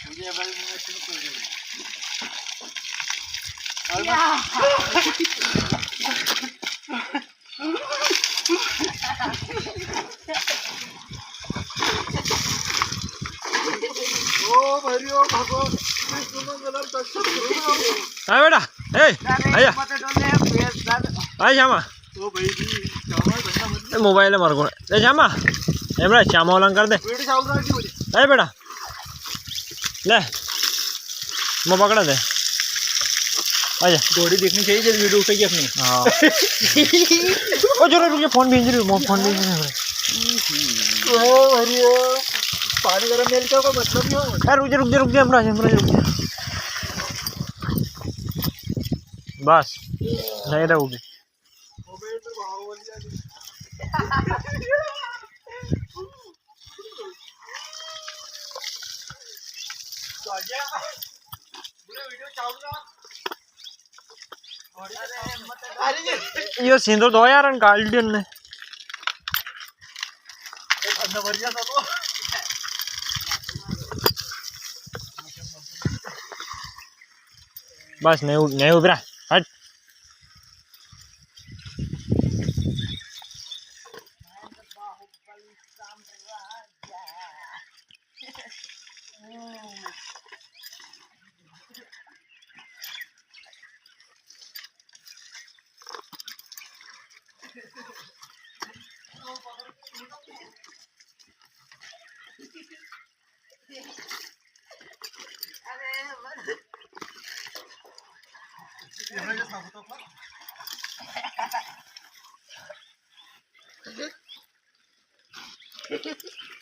मुझे भाई मैं शुरू कर दूँ ओ भरियो भगवान हाँ बेटा ए आया आया श्यामा ओ भाई जी चावल बनना मत मोबाइल है मारे को ए श्यामा ए बेटा श्यामा वाला कर दे बेटी चावल रखी मुझे ए बेटा ले मैं पकड़ा दे आजा घोड़ी देखनी चाहिए जब वीडियो उठेगी अपनी हाँ ओ जरा रुक जा फोन भेज रही हूँ फोन भेज रही हूँ ओ भरियो पानी गरम मेल का कोई मतलब नहीं हो यार रुक जा हमरा रुक जा बस नहीं रहोगे मोबाइल पे भाव वाली आ पूरे वीडियो चालू अरे ये सिंदूर दो यार गार्डियन ने अंदर भर गया था तो बस नहीं उभरा हट